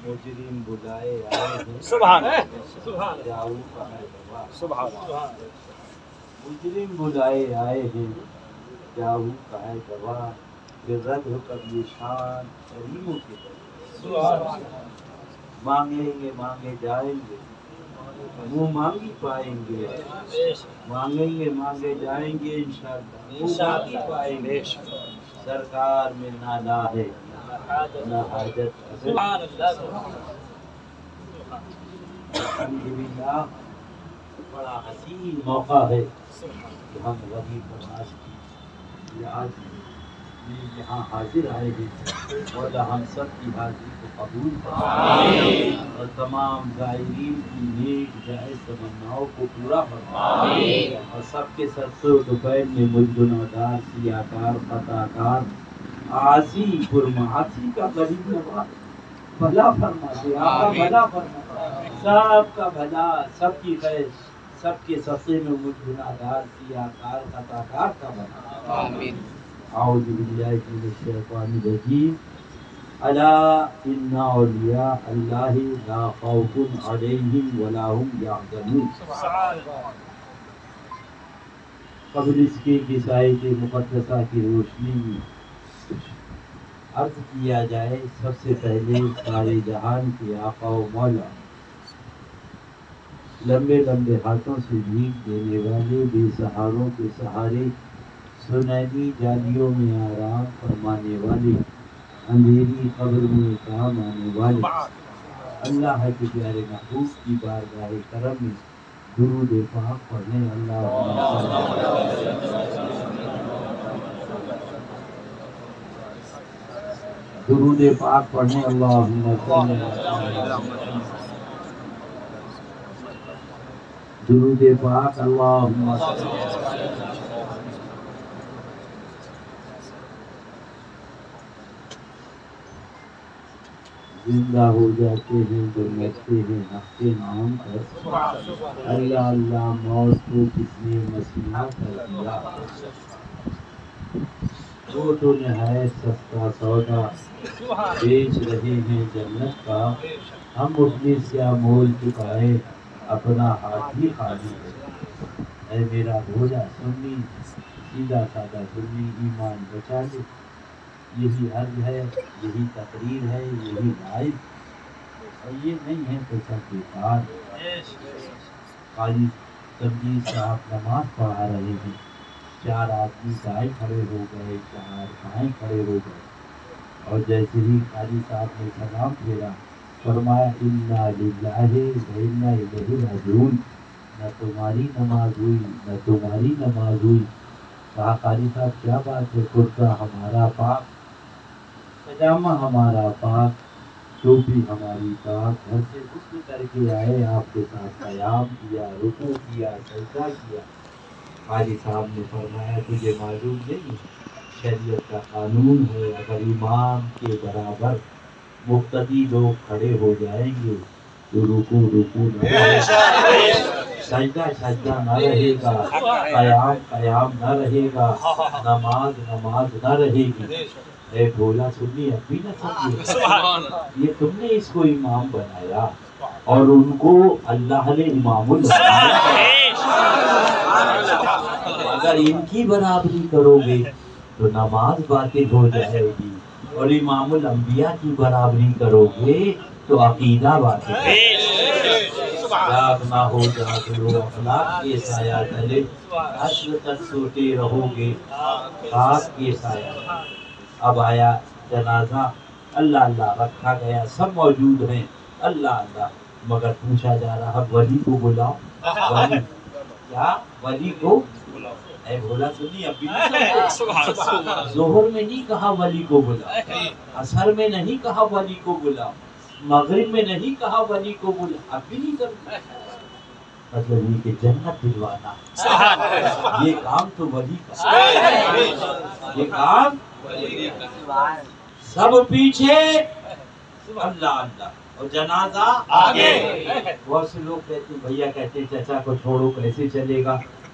مجرم بلائے آئے ہیں سبحان جاؤ کا ہے دوا سبحان مجرم بلائے آئے ہیں جاؤ کا ہے دوا کہ رد ہو کب یہ شان کریموں کی طرح مانگیں گے جائیں گے منہ مانگی پائیں گے مانگے جائیں گے انشاءاللہ منہ مانگی پائیں گے سرکار میں نالا ہے نہ حاجت الحمدللہ بڑا حسین موقع ہے کہ ہم وحی فرماش کی آج یہاں حاضر آئے ہیں اور ہم سب کی حاضری کو قبول فرمائے اور تمام زائرین کی نیک جائز تمناؤں کو پورا فرمائے اور سب کے سرسوں دوپہر میں مجگنودار سیاکار خطاکار عاصی پرمعاصی کا غریب نواز بھلا فرما دے آپ کا بھلا فرما سب کا بھلا سب کی خیر سب کے سفے میں مجگنودار سیاکار خطاکار کا بھلا آمین اعوذ باللہ من الشیطان الرجیم الا ان اولیاء اللہ لا خوف علیہم ولا هم یحزنون قبل اس کے آیت مقدسہ کی روشنی میں عرض کیا جائے سب سے پہلے سارے جہان کے آقا و مولا لمبے لمبے ہاتھوں سے بھیک دینے والے بے سہاروں کے سہارے سنہری جالیوں میں آرام فرمانے والے اندھیری قبر میں کام آنے والے اللہ کے پیارے محبوب کی بارگاہ کرم میں درود پاک پڑھنے درود پاک پڑھنے اللہم درود پاک اللہم زندہ ہو جاتے ہیں جو مرتے ہیں حق کے نام پر اللہ اللہ موت کو کس نے مسیحا کر دیا وہ تو نہایت سستا سودا بیچ رہے ہیں جنت کا ہم اپنے سیا مول چکائے اپنا ہاتھ ہی خالی ہے اے میرا بھولا سنی سیدھا سادہ سنی ایمان بچا لے یہی عرض ہے یہی تقریر ہے یہی لائف اور یہ نہیں ہے پیسہ کے کار قاضی تبدیل صاحب نماز پڑھا رہے ہیں 4 آدمی دائیں کھڑے ہو گئے 4 بائیں کھڑے ہو گئے اور جیسے ہی قاضی صاحب نے سلام پھیرا فرمایا انا للہ و انا الیہ راجعون نہ تمہاری نماز ہوئی نہ تمہاری نماز ہوئی کہا قاضی صاحب کیا بات ہے کرتا ہمارا پاک پجامہ ہمارا پاک ٹوپی ہماری پاک گھر سے غسل کر کے آئے آپ کے ساتھ قیام کیا رکوع کیا سجدہ کیا قاضی صاحب نے فرمایا تجھے معلوم نہیں شریعت کا قانون ہے اگر امام کے برابر مقتدی لوگ کھڑے ہو جائیں گے تو رکوع نہ رہے گا سجدہ نہ رہے گا قیام نہ رہے گا نماز نہ رہے گی اے بھولا سنی اب بھی نہ سمجھے یہ تم نے اس کو امام بنایا اور ان کو اللہ نے امام اگر ان کی برابری کرو گے تو نماز باطل ہو جائے گی اور امام الانبیاء کی برابری کرو گے تو عقیدہ باطل جاگ نہ ہو جاگرو اخلاق کے سایہ تلے عشر تک سوتے رہو گے خاک کے سایہ اب آیا جنازہ اللہ اللہ رکھا گیا سب موجود ہیں اللہ اللہ مگر پوچھا جا رہا ولی کو بلاؤ ولی کیا ولی کو اے بھولا سنی ابھی ظہر میں نہیں کہا ولی کو بلاؤ عصر میں نہیں کہا ولی کو بلاؤ مغرب میں نہیں کہا ولی کو بلاؤ اب بھی نہیں کرتا مطلب یہ کہ جنت دلوانا یہ کام تو ولی کا یہ کام سب پیچھے اللہ اللہ اور جنازہ آگے بہت سے لوگ کہتے ہیں بھیا کہتے ہیں چچا کو چھوڑو کیسے چلے گا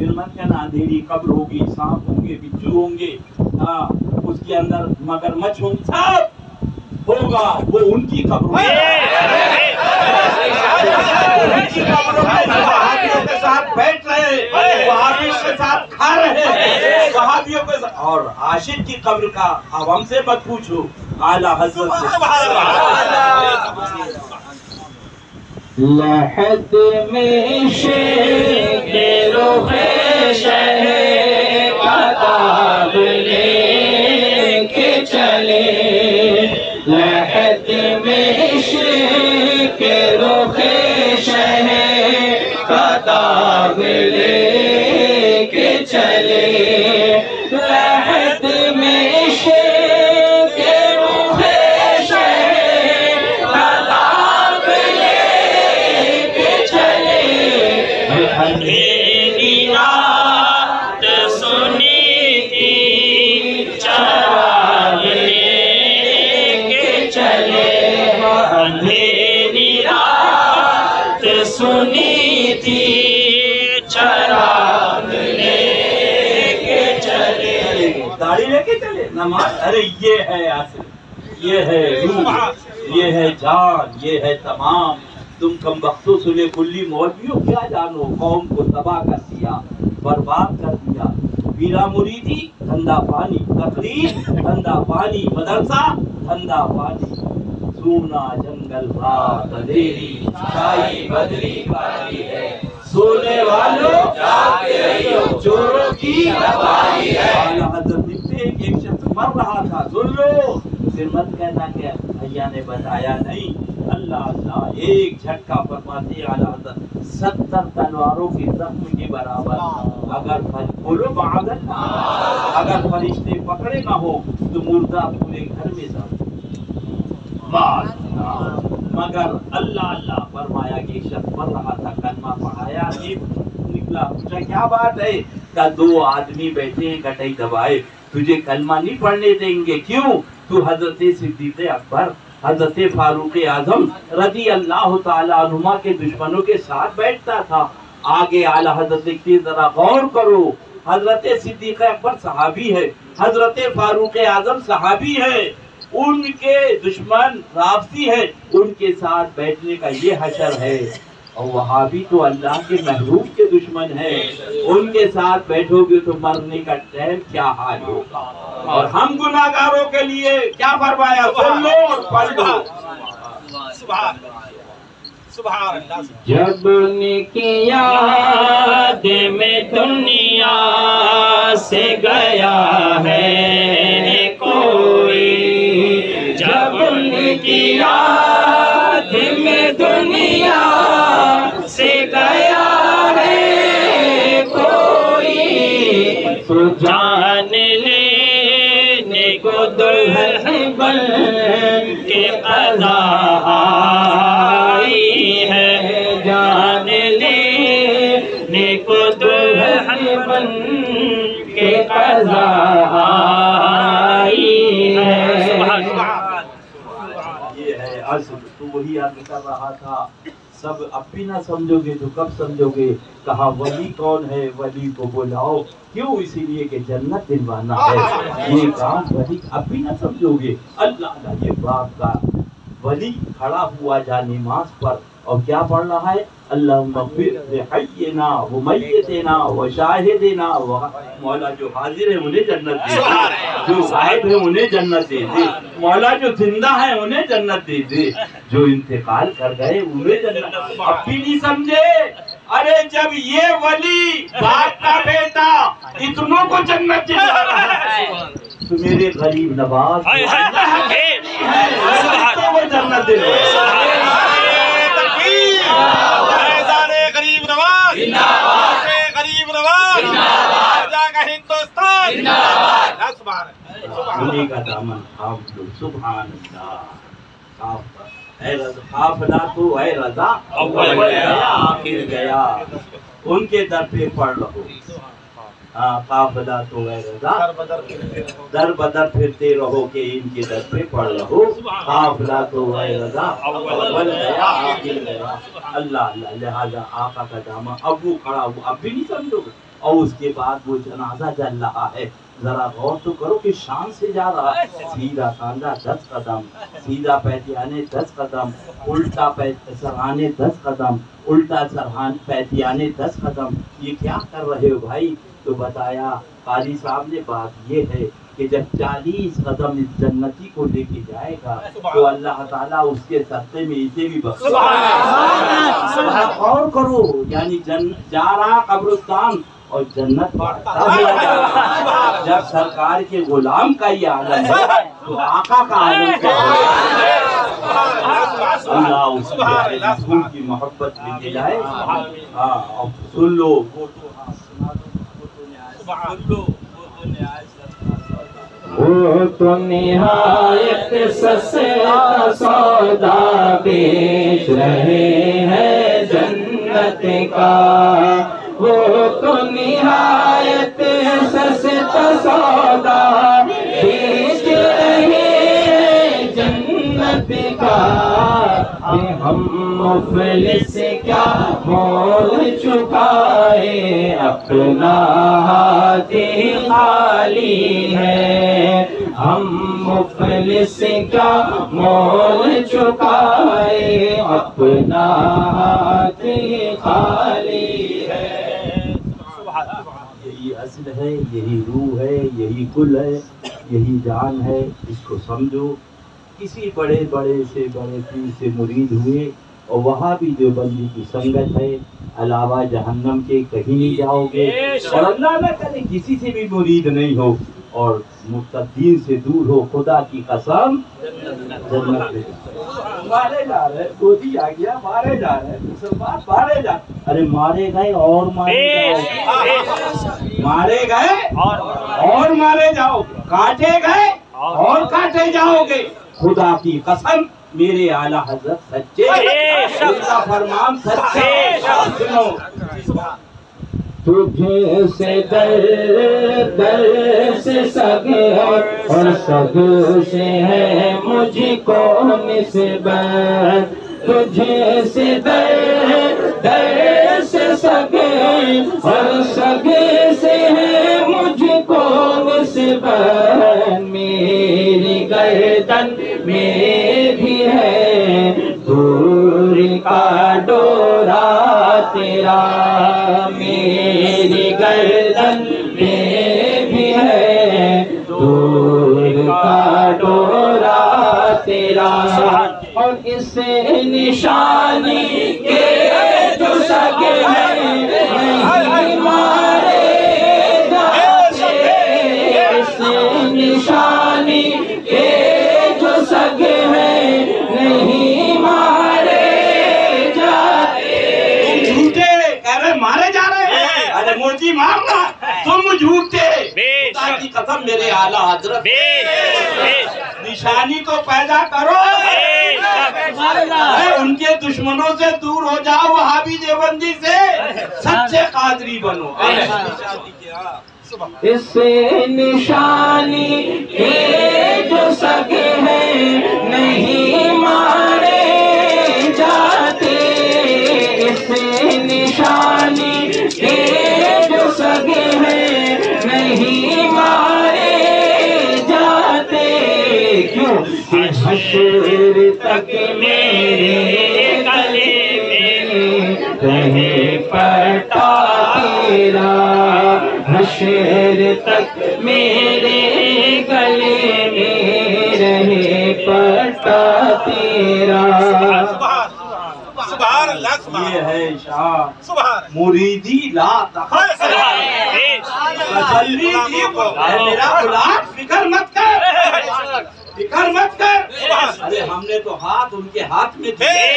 پھر مت کہنا اندھیری قبر ہوگی، سانپ ہوں گے، بچھو ہوں گے، ہاں اس کے اندر مگرمچھ ہوں، سب ہوگا، وہ ان کی قبر وہابیوں کے ساتھ بیٹھ رہے، وہابیوں کے ساتھ کھا رہے، وہابیوں کے ساتھ، اور عاشق کی قبر کا اب ہم سے مت پوچھو، اعلیٰ حضرت سے لحد میں شیخ رخ شہ عذاب لے کے چلے، لحد میں شیخ رخ شہ عذاب لے کے چلے، لحد میں شیخ رخ شہ عذاب لے کے چلے، اندھیری رات سنی تھی چراغ لے کے چلے، اندھیری رات سنی تھی چراغ لے کے چلے، داڑھی لے کے چلے نماز، ارے یہ ہے اصل، یہ ہے روح، یہ ہے جان، یہ ہے تمام۔ تم کم بختوں سنے کلی مولویوں کیا جانو، قوم کو تباہ کر دیا، برباد کر دیا، پیرا مریدی ٹھنڈا پانی، تقریر ٹھنڈا پانی، مدرسہ ٹھنڈا پانی، سونا جنگل رات اندھیری، چھائی بدری کالی ہے، سونے والوں جاگتے رہیو، چوروں کی رہائی ہے۔ اعلیٰ حضرت لکھتے ہیں کہ ایک شخص مر رہا تھا، سن لو، پھر مت کہنا کہ بھیا نے بتایا نہیں، اللہ اللہ ایک جھٹکا فرماتے اعلیٰ حضرت 70 تلواروں کی زخم کے برابر، اگر بولو معاذ اللہ، اگر فرشتے پکڑے نہ ہو تو مردہ پورے گھر میں سب، مگر اللہ اللہ فرمایا کہ ایک شخص مر رہا تھا، کلمہ پڑھایا، نکلا، پوچھا کیا بات ہے؟ کہ 2 آدمی بیٹھے ہیں گٹائی دبائے، تجھے کلمہ نہیں پڑھنے دیں گے، کیوں؟ تو حضرت صدیق اکبر، حضرت فاروق اعظم رضی اللہ تعالیٰ عنہما کے دشمنوں کے ساتھ بیٹھتا تھا۔ آگے اعلیٰ حضرت لکھتے ذرا غور کرو، حضرت صدیق اکبر صحابی ہے، حضرت فاروق اعظم صحابی ہے، ان کے دشمن رافضی ہے، ان کے ساتھ بیٹھنے کا یہ حشر ہے، اور وہابی تو اللہ کے محبوب کے دشمن ہے، ان کے ساتھ بیٹھو گے تو مرنے کا ٹائم کیا حال ہوگا۔ اور ہم گناہگاروں کے لیے کیا فرمایا، سن لو اور پڑھ لو۔ جب ان کی یاد میں دنیا سے گیا ہے کوئی، جب ان کی یاد میں دنیا سے گیا ہے کوئی، تو جان لینے کو دلہن بن کے قضا آئی ہے، جان لینے کو دلہن بن کے قضا آئی ہے۔ یہ ہے اصل، تو وہی عرض کر رہا تھا، سب اب بھی نہ سمجھو گے تو کب سمجھو گے؟ کہا ولی کون ہے، ولی کو بلاؤ، کیوں؟ اسی لیے کہ جنت دلوانا ہے، یہ کام ولی اب بھی نہ سمجھو گے۔ اللہ اللہ، یہ باپ کا ولی کھڑا ہوا جا نماز پر اور کیا پڑھ رہا ہے؟ اللہم اغفر لحینا و میتنا و شاہدنا، مولا جو حاضر ہے انہیں جنت دے دے، جو غائب ہے انہیں جنت دے دے، مولا جو زندہ ہے انہیں جنت دے دے، جو انتقال کر گئے انہیں جنت۔ اب بھی نہیں سمجھے؟ ارے جب یہ ولی باپ کا بیٹا اتنوں کو جنت دلا رہا ہے تو میرے غریب نواز وہ جنت دے دے۔ انہیں کا دامن تھام لو، سبحان اللہ۔ اے رضا قافلہ تو اے رضا اول گیا آخر گیا، ان کے در پہ پڑھ رہو۔ قافلہ تو اے رضا در بدر پھرتے رہو کہ ان کے در پہ پڑھ رہو، قافلہ تو اے رضا اول گیا آخر گیا۔ اللہ اللہ، لہذا آقا کا دامن اب وہ کھڑا ہوا، اب بھی نہیں سمجھو گے؟ اور اس کے بعد وہ جنازہ چل رہا ہے. ذرا غور تو کرو کہ شان سے جا رہا ہے. سیدھا کاندھا 10 قدم، سیدھا پیتیانے 10 قدم، الٹا سرہانے 10 قدم، الٹا پیتیانے 10 قدم. یہ کیا کر رہے ہو بھائی؟ تو بتایا قاضی صاحب نے بات یہ ہے کہ جب 40 قدم اس جنتی کو لے کے جائے گا تو اللہ تعالیٰ اس کے صدقے میں اسے بھی بخشے گا. غور کرو، یعنی جا رہا قبرستان اور جنت جب سرکار کے غلام کا یہ عالم ہے تو آقا کا عالم کیا ہے؟ اللہ اس کے رسول کی محبت میں دلائے. ہاں سن لو، وہ تو نہایت سستا سودا بیچ رہے ہیں جنت کا. وہ تو نہایت سستا سودا بیچ رہے ہیں جنت کا. ہم مفلس کیا مول چکائے، اپنا ہاتھ خالی ہے. ہم مفلس کیا مول چکائے، اپنا ہاتھ خالی ہے. یہی اصل ہے، یہی روح ہے، یہی کل ہے، یہی جان ہے. اس کو سمجھو. کسی بڑے سے بڑے پیر سے مرید ہوئے اور وہاں بھی دیوبندی کی سنگت ہے، علاوہ جہنم کے کہیں نہیں جاؤ گے. اور اللہ نہ کرے کسی سے بھی مرید نہیں ہو اور متقین سے دور ہو، خدا کی قسم جنت میں مارے جا رہے. گودی آ گیا، مارے جا رہے مسلمان، مارے جا. ارے مارے گئے اور مارے جاؤ، مارے گئے اور مارے جاؤ، کاٹے گئے اور کاٹے جاؤ گے. خدا کی قسم میرے اعلیٰ حضرت سچے، ان کا فرمان سچے. سنو، تجھے سے در سے سگ اور سگ سے ہے مجھ کو نسبت. تجھے سے در سے سگ اور سگ سے ہے مجھ کو نسبت. میری گردن میں بھی ہے دور کا ڈورا تیرا. میری گردن میں بھی ہے دور کا ڈورا تیرا. اور اس نشانی کے جو سگ ہیں نہیں مارے جاتے. اس نشانی کے جو سگ ہیں نہیں مارے جاتے. تم جھوٹے کہہ رہے مارے جا رہے ہیں. ارے مرجی مارنا، تم جھوٹے. خدا کی قسم میرے اعلیٰ حضرت نشانی تو پیدا کرو، ان کے دشمنوں سے دور ہو جاؤ، وہابی دیوبندی سے سچے قادری بنو. اس نشانی کے جو سگ ہیں نہیں مارے جاتے. اس نشانی کے جو سگ ہیں نہیں مارے جاتے. کیوں؟ حشر تک میرے گلے میں رہے پٹا تیرا. حشر تک میرے گلے میں رہے پٹا تیرا. یہ ہے شاہ مریدی لا تخف. تسلی دی میرا غلام، فکر مت کر، فکر مت کر. ارے ہم نے تو ہاتھ ان کے ہاتھ میں دیے.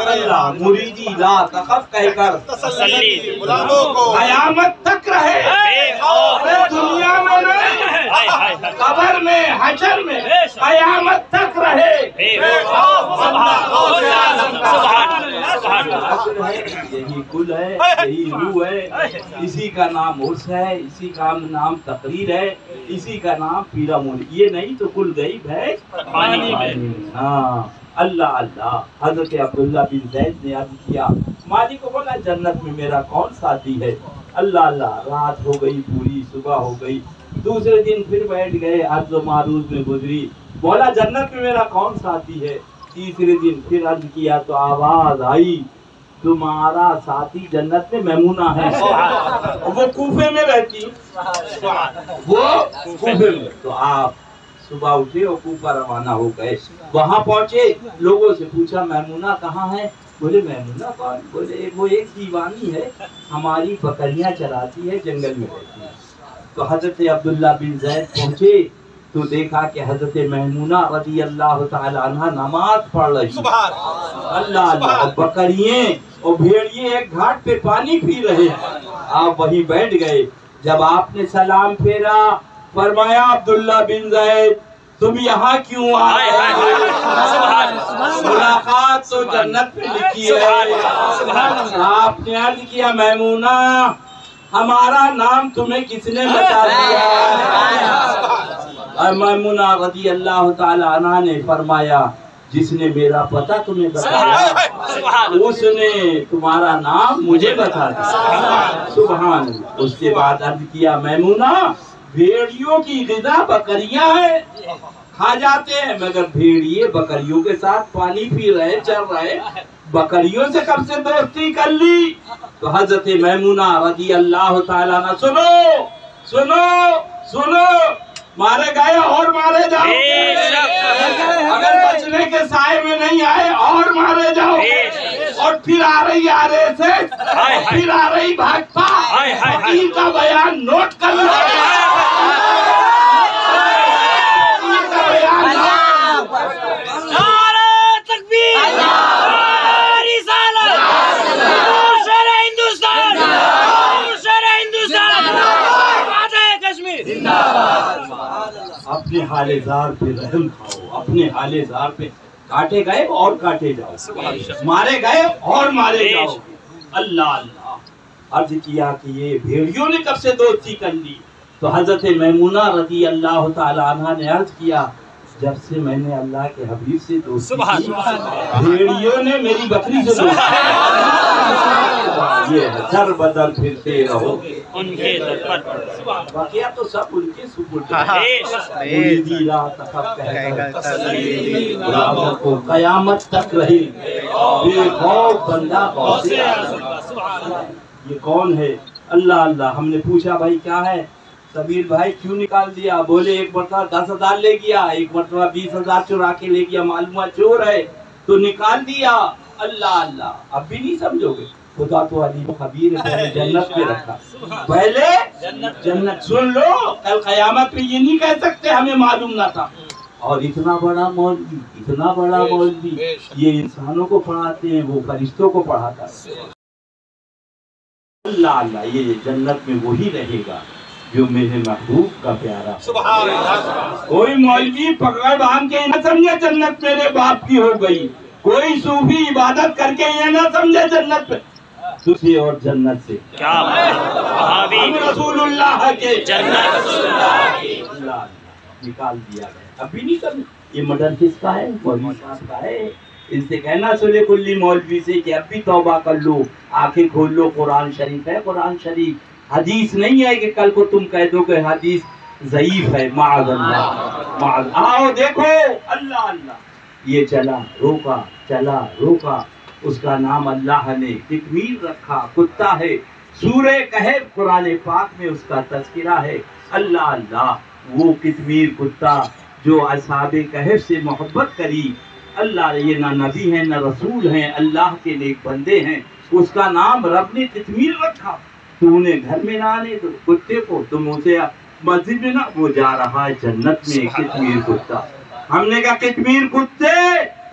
اللہ مریدی لا تخف کہہ کر قیامت تک رہے. دنیا میں نہیں، قبر میں، حشر میں، قیامت تک رہے. یہی کل ہے، یہی روح ہے. اسی کا نام عرس ہے، اسی کا نام تقریر ہے، اسی کا نام پیرامون. یہ نہیں تو کل گئی بھینس پانی میں. ہاں اللہ اللہ۔ حضرت عبداللہ بن زید نے عرض کیا، مالک کو بولا جنت میں میرا کون ساتھی ہے؟ اللہ اللہ۔ رات ہو گئی پوری، صبح ہو گئی، دوسرے دن پھر بیٹھ گئے، عرض و معروض میں گزری، بولا جنت میں میرا کون ساتھی ہے؟ تیسرے دن پھر عرض کیا تو آواز آئی، تمہارا ساتھی جنت میں میمونہ ہے، وہ کوفے میں رہتی، وہ کوفے میں۔ تو آپ صبح اٹھے اور کوفہ روانہ ہو گئے، وہاں پہنچے، لوگوں سے پوچھا میمونہ کہاں ہے؟ بولے میمونہ کون؟ بولے وہ ایک دیوانی ہے، ہماری بکریاں چراتی ہے، جنگل میں رہتی ہے۔ تو حضرت عبداللہ بن زید پہنچے تو دیکھا کہ حضرت میمونہ رضی اللہ تعالی عنہ نماز پڑھ رہی، اللہ اللہ، بکریے اور بھیڑیے ایک گھاٹ پہ پانی پی رہے۔ آپ وہیں بیٹھ گئے، جب آپ نے سلام پھیرا، فرمایا عبداللہ بن زید تم یہاں کیوں آئے؟ ملاقات تو جنت میں لکھی ہے۔ آپ نے عرض کیا میمونہ ہمارا نام تمہیں کس نے بتا دیا؟ اور میمونہ رضی اللہ تعالی عنہ نے فرمایا جس نے میرا پتہ تمہیں بتایا اس نے تمہارا نام مجھے بتا دیا۔ سبحان اللہ۔ اس کے بعد عرض کیا میمونہ بھیڑیوں کی غذا بکریاں ہیں، کھا جاتے ہیں، مگر بھیڑیے بکریوں کے ساتھ پانی پی رہے، چل رہے، بکریوں سے کب سے دوستی کر لی؟ تو حضرت میمونہ رضی اللہ تعالیٰ عنہ سنو سنو سنو، مارے گئے اور مارے جاؤ، اگر بچنے کے سائے میں نہیں آئے اور مارے جاؤ، اور پھر آ رہی آرے سے، پھر آ رہی بھاگتا، فقیر کا بیان نوٹ کر لو، فقیر کا بیان نعرہ تکبیر، نعرہ رسالت، شر ہندوستان، شر ہندوستان، وعدہ کشمیر۔ اپنے حال زار پہ رحم کھاؤ، اپنے حال زار پہ، کاٹے گئے اور کاٹے جاؤ، مارے گئے اور مارے جاؤ، اللہ اللہ۔ عرض کیا کہ یہ بھیڑیوں نے کب سے دوستی کر لی؟ تو حضرت میمونہ رضی اللہ تعالی عنہ نے عرض کیا جب سے میں نے اللہ کے حبیب سے دوستی کی بھیڑیوں نے میری بکری سے دوستی کی۔ یہ در بدر پھرتے رہو ان کے در پر، واقعہ تو سب ان کے سپرد ہے۔ مریدی لا تخف کہہ کر تسلی رات کو قیامت تک رہی، بے خوف بندہ غوث اعظم۔ یہ کون ہے؟ اللہ اللہ۔ ہم نے پوچھا بھائی کیا ہے؟ سبیر بھائی کیوں نکال دیا؟ بولے ایک مرتبہ 10,000 لے گیا، ایک مرتبہ 20,000 چرا کے لے گیا، معلومہ چور ہے تو نکال دیا۔ اللہ اللہ۔ اب بھی نہیں سمجھو گے؟ خدا تو علیم خبیر ہے، پہلے جنت میں رکھا، پہلے جنت۔ سن لو، کل قیامت پہ یہ نہیں کہہ سکتے ہمیں معلوم نہ تھا۔ اور اتنا بڑا مولوی، اتنا بڑا مولوی، یہ انسانوں کو پڑھاتے ہیں، وہ فرشتوں کو پڑھاتا ہے۔ اللہ اللہ۔ یہ جنت میں وہی رہے گا جو میرے محبوب کا پیارا۔ کوئی مولوی پکڑ باندھ کے نہ سمجھے جنت میرے باپ کی ہو گئی، کوئی صوفی عبادت کر کے یہ نہ سمجھے جنت پہ تجھے اور جنت سے کیا ہم رسول اللہ کے جنت اللہ نکال دیا گیا۔ اب بھی نہیں سمجھ۔ یہ مڈر کس کا ہے؟ مولوی صاحب کا ہے۔ ان سے کہنا سلے کلی مولوی سے کہ اب بھی توبہ کر لو، آنکھیں کھول لو، قرآن شریف ہے، قرآن شریف حدیث نہیں ہے کہ کل کو تم کہہ دو کہ حدیث ضعیف ہے، معاذ اللہ معاذ۔ آؤ دیکھو، اللہ اللہ۔ یہ چلا روکا، چلا روکا، اس کا نام اللہ نے قطمیر رکھا، کتا ہے۔ سورہ کہف قرآن پاک میں اس کا تذکرہ ہے۔ اللہ اللہ۔ وہ قطمیر کتا جو اصحاب کہف سے محبت کری، اللہ یہ نہ نبی ہیں نہ رسول ہیں، اللہ کے نیک بندے ہیں، اس کا نام رب نے قطمیر رکھا۔ تو انہیں گھر میں نہ آنے دو کتے کو، تم اسے مسجد میں نہ، وہ جا رہا ہے جنت میں قطمیر کتا۔ ہم نے کہا قطمیر کتے،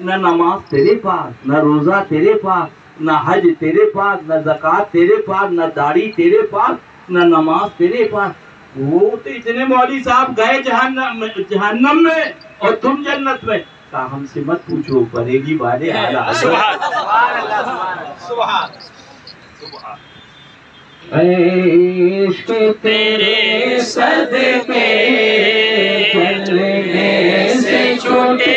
نہ نماز تیرے پاس، نہ روزہ تیرے پاس، نہ حج تیرے پاس، نہ زکوٰۃ تیرے پاس، نہ داڑھی تیرے پاس، نہ نماز تیرے پاس۔ وہ تو اتنے مولوی صاحب گئے جہنم میں اور تم جنت میں۔ کہا ہم سے مت پوچھو، پڑے گی والے حالات۔ عشق تیرے صدقے چلنے سے چھوٹے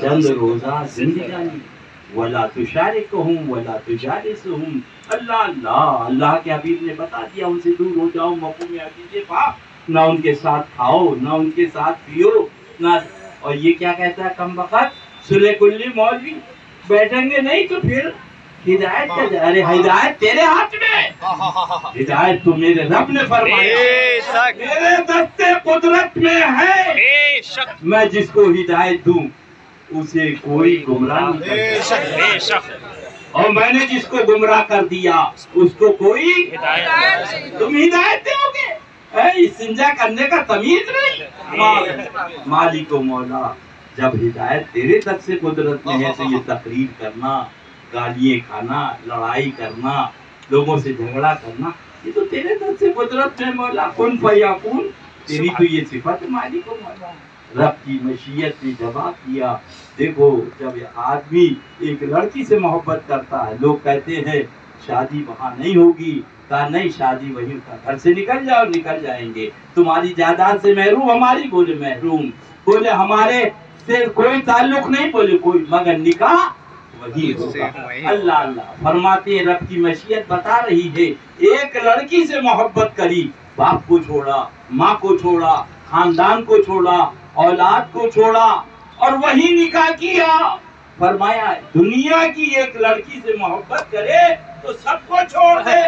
چند روزہ زندگانی ولا تشارکہم ولا تجالسہم. اللہ اللہ اللہ کے حبیب نے بتا دیا ان سے دور ہو جاؤ. مفہوم حدیث پاک نہ ان کے ساتھ کھاؤ نہ ان کے ساتھ پیو نہ. اور یہ کیا کہتا ہے کم وقت سلے کلی مولوی بیٹھیں گے نہیں تو پھر ہدایت کا جا. ارے ہدایت تیرے ہاتھ میں. ہدایت تو میرے رب نے فرمایا میرے دست قدرت میں ہے. میں جس کو ہدایت دوں اسے کوئی گمراہ نہیں کر سکتا اور میں نے جس کو گمراہ کر دیا اس کو کوئی. تم ہدایت دو گے استنجا کرنے کا تمیز نہیں. مالک و مولا جب ہدایت تیرے تک سے قدرت میں ہے تو یہ تقریر کرنا گالیاں کھانا لڑائی کرنا لوگوں سے جھگڑا کرنا یہ تو تیرے تک سے قدرت میں. مولا کن فیکون تیری تو یہ صفت مالک و مولا. رب کی مشیت نے جواب دیا. دیکھو جب آدمی ایک لڑکی سے محبت کرتا ہے لوگ کہتے ہیں شادی وہاں نہیں ہوگی. کہا نہیں شادی وہیں کا گھر سے نکل جاؤ نکل جائیں گے. تمہاری جائیداد سے محروم ہماری بولے محروم. بولے ہمارے سے کوئی تعلق نہیں بولے کوئی مگر نکاح وہی ہوگا. اللہ اللہ فرماتے ہیں رب کی مشیت بتا رہی ہے ایک لڑکی سے محبت کری باپ کو چھوڑا ماں کو چھوڑا خاندان کو چھوڑا اولاد کو چھوڑا اور وہی نکاح کیا. فرمایا دنیا کی ایک لڑکی سے محبت کرے تو سب کو چھوڑ دے.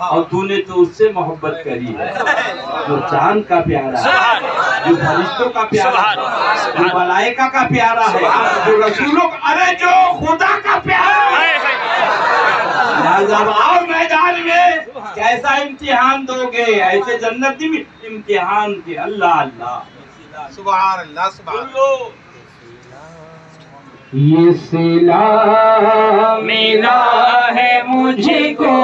اور تو نے تو اس سے محبت کری ہے جو چاند کا پیارا ہے جو فرشتوں کا پیارا ہے جو ملائکہ کا پیارا ہے جو رسولوں کا ارے جو خدا کا پیارا ہے. جب آؤ میدان میں کیسا امتحان دو گے ایسے جنتی میں امتحان کے. اللہ اللہ سبحان اللہ سبحان اللہ. یہ صلہ ملا ہے مجھ کو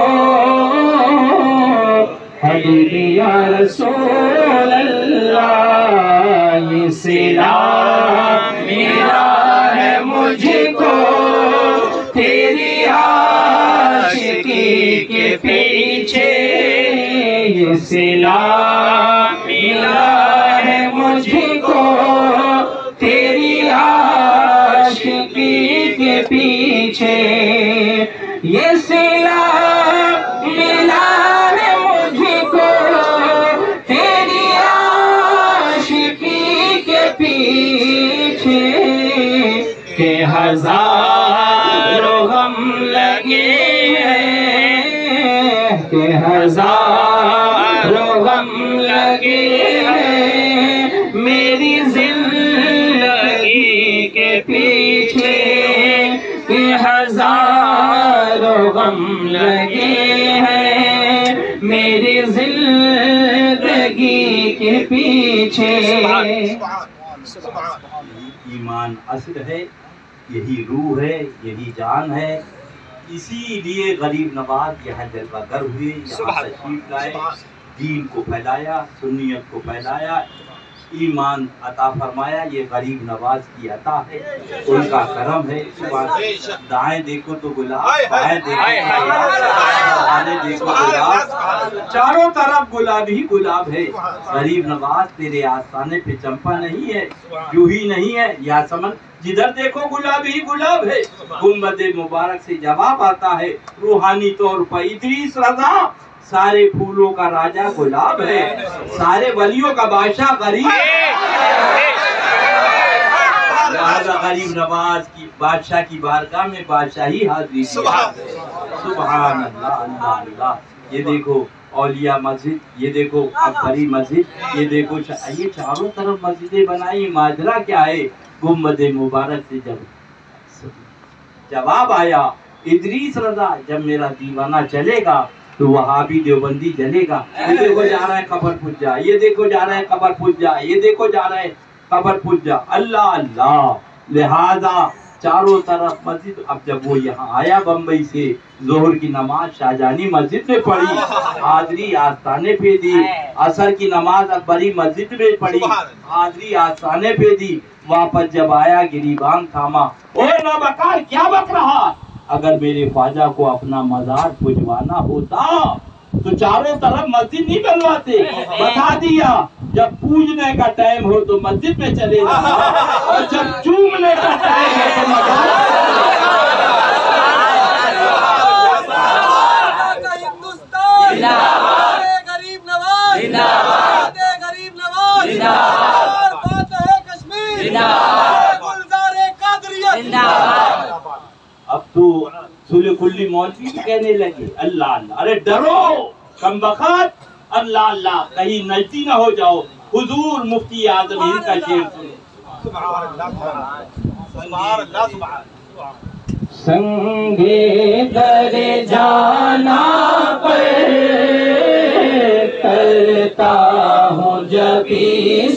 حبیبی یا رسول اللہ. یہ صلہ ملا ہے مجھ کو تیری عاشقی کے پیچھے. یہ صلہ ملا ہے مجھ کو تیری عاشقی کے پیچھے. یہ صلہ ملا ہے مجھ کو تیری عاشقی کے پیچھے کہ ہزاروں غم لگے ہیں کہ ہزاروں غم لگے ہیں میری زندگی کے پیچھے کہ ہزاروں غم لگے ہیں میری زندگی کے پیچھے. ایمان اصل ہے یہی روح ہے یہی جان ہے. اسی لیے غریب نواز یہاں جلوہ گر ہوئے یہاں تشریف لائے دین کو پھیلایا سنیت کو پھیلایا ایمان عطا فرمایا. یہ غریب نواز کی عطا ہے ان کا کرم ہے. دائیں دیکھو تو گلاب بائیں دیکھو گلاب چاروں طرف گلاب ہی گلاب ہے. غریب نواز تیرے آستانے پہ چمپا نہیں ہے جوہی نہیں ہے یا سمن جدھر دیکھو گلاب ہی گلاب ہے. گنبد مبارک سے جواب آتا ہے روحانی طور پر ادریس رضا سارے پھولوں کا راجہ گلاب ہے سارے ولیوں کا بادشاہ غریب. لہذا غریب نواز کی بادشاہ کی بارگاہ میں بادشاہی حاضری. سبحان اللہ اللہ اللہ. یہ دیکھو اولیاء مسجد یہ دیکھو اکبری مسجد یہ دیکھو یہ چاروں طرف مسجدیں بنائی. ماجرا کیا ہے گنبد مبارک سے جب جواب آیا ادریس رضا جب میرا دیوانہ چلے گا تو وہابی دیوبندی جلے گا. یہ دیکھو جا رہا ہے قبر پجا یہ دیکھو جا رہا ہے قبر پجا یہ دیکھو جا رہا ہے قبر پجا. اللہ اللہ. لہذا چاروں طرف مسجد. اب جب وہ یہاں آیا بمبئی سے ظہر کی نماز شاہجہانی مسجد میں پڑھی حاضری آستانے پہ دی. عصر کی نماز اکبری مسجد میں پڑھی حاضری آستانے پہ دی. واپس جب آیا گریبان تھاما. اوہ نابکار کیا بک رہا. اگر میرے خواجہ کو اپنا مزار پجوانا ہوتا تو چاروں طرف مسجد نہیں بنواتے، بتا دیا جب پوجنے کا ٹائم ہو تو مسجد میں چلے جانا، اور جب چومنے کا ٹائم ہو تو مزار غریب نواز غریب نواز گلزار قادریت۔ اب تو سلح کلی مولوی بھی کہنے لگے اللہ اللہ، ارے ڈرو کم بخت، اللہ اللہ کہیں نجدی نہ ہو جاؤ۔ حضور مفتی اعظم ہند کا شعر سنو۔ سبحان اللہ سبحان اللہ سبحان سنگے در جانا پر کرتا ہوں جبھی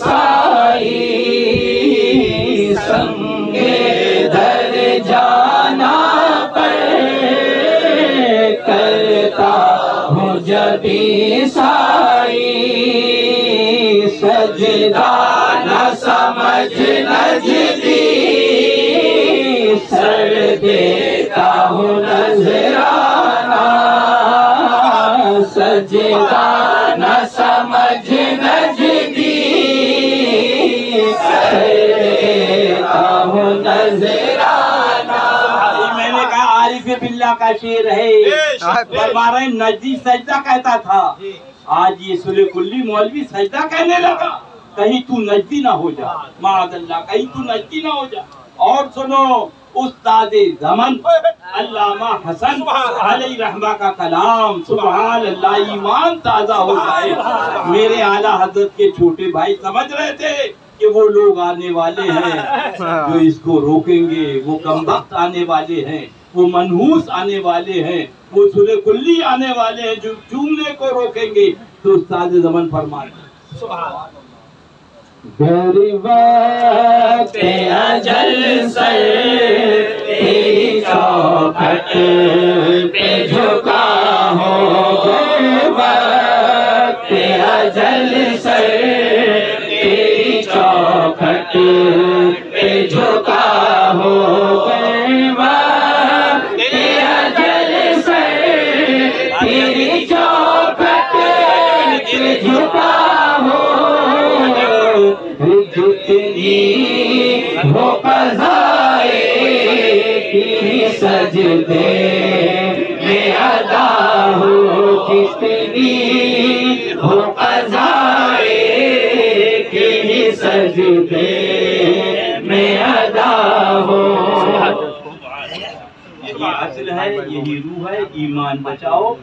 سائی، سنگے در جانا پر کرتا ہوں جبھی سائی، سجدہ نہ سمجھ نجدی سر دیتا ہوں نذرانہ، سجدہ نہ سمجھ نجدی سر دیتا ہوں نذرانہ۔ میں نے کہا عارف باللہ کا شعر ہے، فرما رہے نجدی سجدہ کہتا تھا، آج یہ سلح کلی مولوی سجدہ کہنے لگا۔ کہیں تو نجدی نہ ہو جا، معاذ اللہ کہیں تو نجدی نہ ہو جا۔ اور سنو استاد زمن علامہ حسن علیہ رحمہ کا کلام، سبحان اللہ، ایمان تازہ ہو جائے۔ میرے اعلیٰ حضرت کے چھوٹے بھائی سمجھ رہے تھے کہ وہ لوگ آنے والے ہیں جو اس کو روکیں گے، وہ کمبخت آنے والے ہیں، وہ منحوس آنے والے ہیں، وہ سلح کلی آنے والے ہیں جو چومنے کو روکیں گے۔ تو استاد زمن فرماتے گر وقت اجل سر تیری چوکھٹ پہ جھکا ہو، گر وقت اجل سر تیری چوکھٹ پہ جھکا ہو، گر وقت اجل سر تیری چوکھٹ پہ جھکا ہو، جتنی ہو قضائے کی سجدے میں ادا ہو، جتنی ہو قضائے کی سجدے میں ادا ہو۔ یہ اصل ہے، یہی روح ہے، ایمان بچاؤ،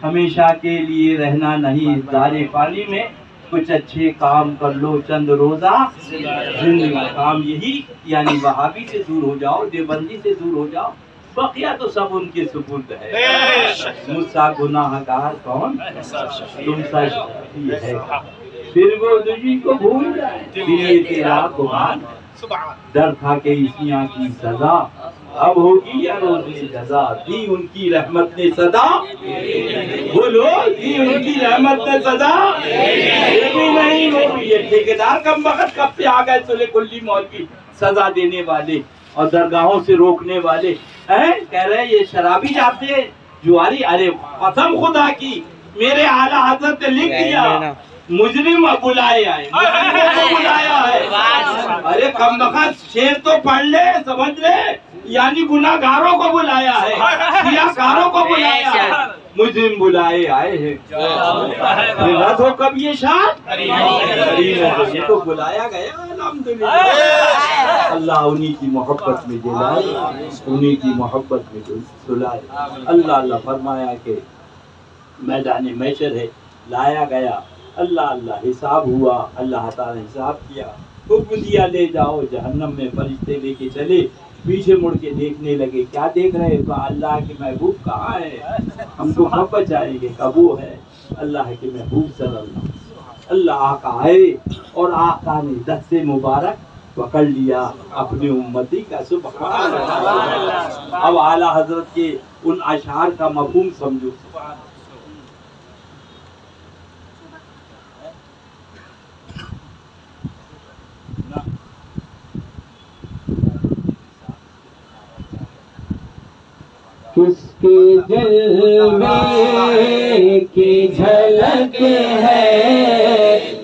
ہمیشہ کے لیے رہنا نہیں اس دار فانی میں، کچھ اچھے کام کر لو چند روزہ زندگی کام یہی، یعنی وہابی سے دور ہو جاؤ، دیوبندی سے دور ہو جاؤ، بقیہ تو سب ان کے سپرد ہے۔ مجھ سا گناہ گار کون، تم سا شفیع ہے، پھر وہ تجھی کو بھول جائے، دیے تیرا گمان، ڈر تھا کہ عیسیاں کی سزا اب ہوگی یا روز جزا، دی ان کی رحمت نے صدا، بولو دی ان کی رحمت نے صدا، یہ بھی نہیں وہ بھی، یہ ٹھیکیدار کم وقت کب سے آ گئے سلح کلی مولوی سزا دینے والے اور درگاہوں سے روکنے والے ہیں، کہہ رہے یہ شرابی جاتے جواری، ارے قسم خدا کی میرے اعلیٰ حضرت نے لکھ دیا مجرم بلائے آئے، مجرموں کو بلایا ہے۔ ارے کم وقت شعر تو پڑھ لے، سمجھ لے، یعنی گناہ گاروں کو بلایا ہے، سیاہ کاروں کو بلایا ہے، مجرم بلائے آئے ہیں۔ رد ہو کب یہ شاد، یہ تو بلایا گیا الحمدللہ۔ اللہ انہی کی محبت میں جلائے، انہی کی محبت میں سلائے۔ اللہ اللہ فرمایا کہ میدان محشر ہے، لایا گیا، اللہ اللہ حساب ہوا، اللہ تعالیٰ نے حساب کیا، حکم دیا لے جاؤ جہنم میں، فرشتے لے کے چلے، پیچھے مڑ کے دیکھنے لگے، کیا دیکھ رہے ہو؟ کہا اللہ کے محبوب کہاں ہے، ہم کو کب بچائیں گے، کب وہ ہے اللہ کے محبوب صلی اللہ۔ اللہ آقا آئے اور آقا نے دست مبارک پکڑ لیا اپنے امتی کا، سبحان اللہ۔ اب اعلیٰ حضرت کے ان اشعار کا مفہوم سمجھو۔ کس کے جلوے کی جھلک ہے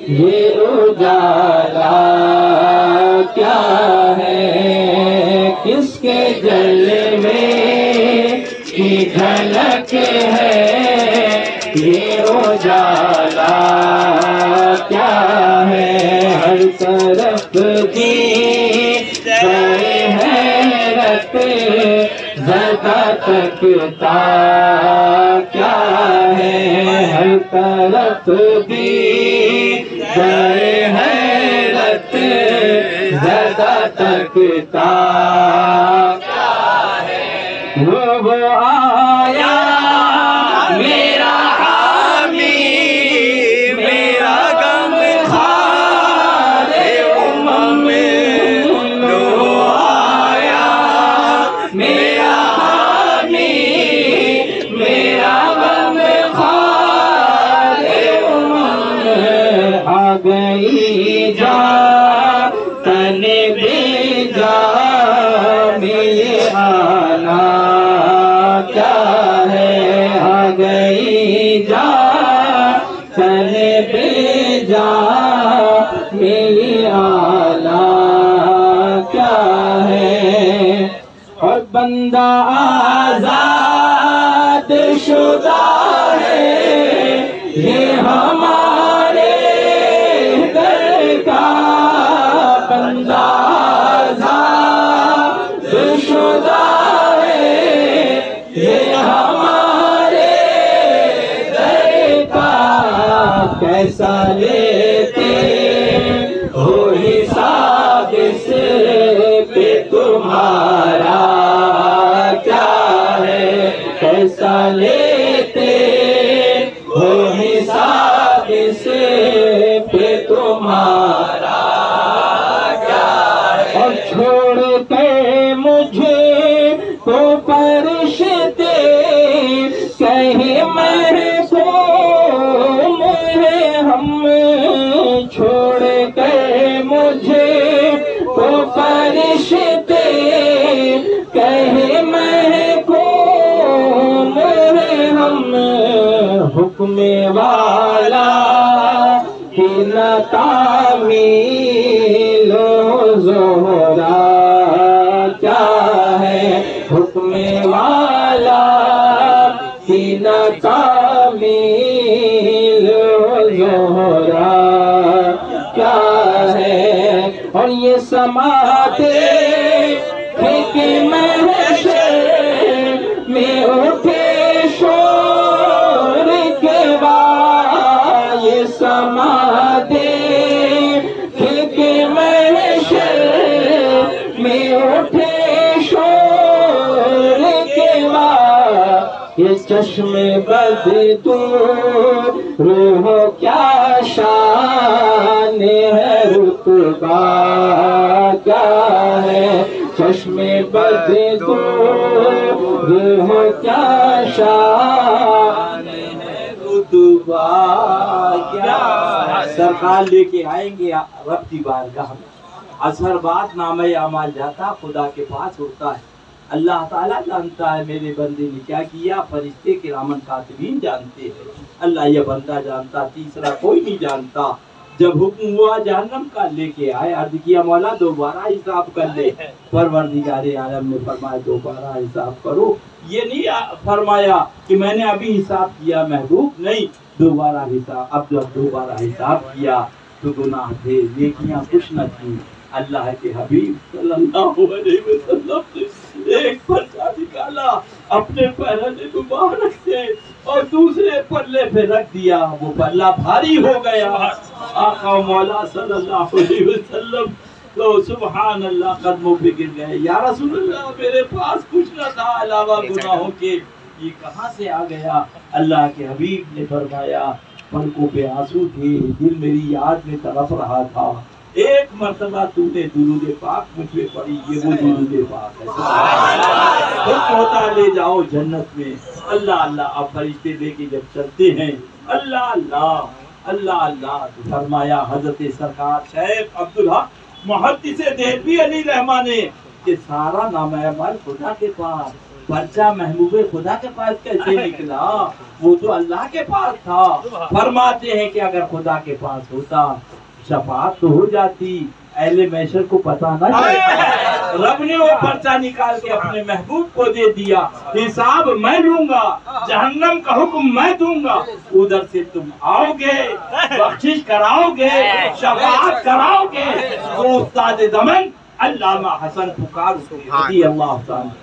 یہ اجالا کیا ہے، کس کے جلوے کی جھلک ہے یہ اجالا کیا ہے، ہر طرف دید حیرت زدہ تکتا کیا ہے، ہر طرف دید حیرت زدہ تکتا کیا ہے، وہ آیا میرا حامی میرا غم خار امم، لو آیا میرا حامی میرا غم خار امم، آ گئی جا تن بے جا میں آنا کیا ہے، آ گئی جا تن بے جا میری آنا کیا ہے، اور بندہ آزاد شدہ ہے یہ ہمارے در کا، بندہ آزاد شدہ ہے یہ ہمارے در کا، کیسا لیتے ہو حساب اس پہ تمہارا کیا ہے، کیسا لیتے ہو حساب اس پہ تمہارا کیا ہے، اور چھوڑ کے مجھے تو فرشتے کہیں محکوم ہیں ہم، چھوڑ کے مجھے تو فرشتے کہیں محکوم ہیں ہم، حکم والا کی نہ تعمیل زہرا کیا ہے، حکم والا کی نہ تعمیل زہرا کیا ہے، اور یہ سماتے کہ محشر میں اٹھے شور کے بعد، یہ سماتے کہ محشر میں اٹھے شور کے بعد، یہ چشم بد تو روح کیا شان ہے، رتبہ کیا ہے، چشم بد تو روح کیا شان ہے، رتبہ کیا ہے۔ سرکار لے کے آئیں گے رب کی بارگاہ میں، اثر بعد نامہ اعمال جاتا خدا کے پاس ہوتا ہے، اللہ تعالیٰ جانتا ہے میرے بندے نے کیا کیا، فرشتے کرامن کاتبین جانتے ہیں، اللہ یہ بندہ جانتا، تیسرا کوئی نہیں جانتا۔ جب حکم ہوا جہنم کا لے کے آئے، عرض کیا مولا دوبارہ حساب کر لے، پروردگار عالم نے فرمایا دوبارہ حساب کرو، یہ نہیں فرمایا کہ میں نے ابھی حساب کیا محبوب، نہیں، دوبارہ حساب۔ اب جب دوبارہ حساب کیا تو گناہ تھے، نیکیاں کچھ نہ تھی، اللہ کے حبیب صلی اللہ علیہ وسلم نے ایک پرچہ نکالا اپنے پہلے مبارک سے اور دوسرے پلے پہ رکھ دیا، وہ پلہ بھاری ہو گیا، آقا مولا صلی اللہ علیہ وسلم تو سبحان اللہ قدموں پہ گر گئے، یا رسول اللہ میرے پاس کچھ نہ تھا علاوہ گناہوں کے، یہ کہاں سے آ گیا؟ اللہ کے حبیب نے فرمایا پلکوں پہ آنسو تھے، دل میری یاد میں تڑپ رہا تھا، ایک مرتبہ تو نے درود پاک مجھ پہ پڑھی، یہ وہ درود پاک ہے، خود ہوتا لے جاؤ جنت میں، اللہ اللہ۔ اب فرشتے لے کے جب چلتے ہیں، اللہ اللہ اللہ اللہ، تو فرمایا حضرت سرکار شیخ عبدالحق محدث دہلوی علی رحمٰن نے کہ سارا نامہ اعمال خدا کے پاس، پرچہ محبوب خدا کے پاس کیسے نکلا؟ وہ تو اللہ کے پاس تھا۔ فرماتے ہیں کہ اگر خدا کے پاس ہوتا شفاعت تو ہو جاتی، اہل محشر کو پتا نہ چلتا۔ رب نے وہ پرچہ نکال کے اپنے محبوب کو دے دیا، حساب میں لوں گا، جہنم کا حکم میں دوں گا، ادھر سے تم آؤ گے، بخشش کراؤ گے، شفاعت کراؤ گے۔ وہ استاد زمن علامہ حسن پکار رضی اللہ تعالی۔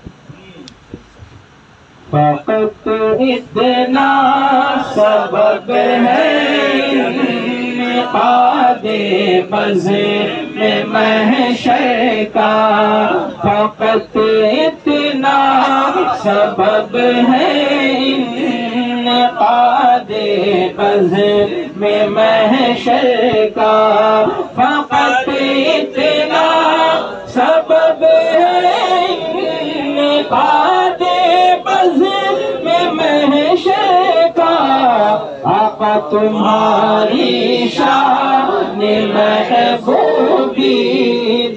فقط اتنا سبب ہے انعقاد بزم محشر کا، فقط اتنا سبب ہے انعقاد بزم محشر کا، فقط اتنا سبب ہے انعقاد محشر کا، آقا تمہاری شان محبوبی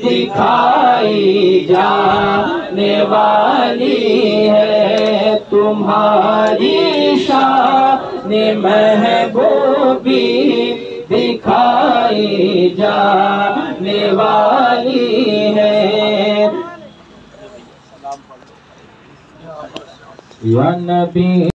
دکھائی جانے والی ہے، تمہاری شان محبوبی دکھائی جانے والی ہے۔ یا نبی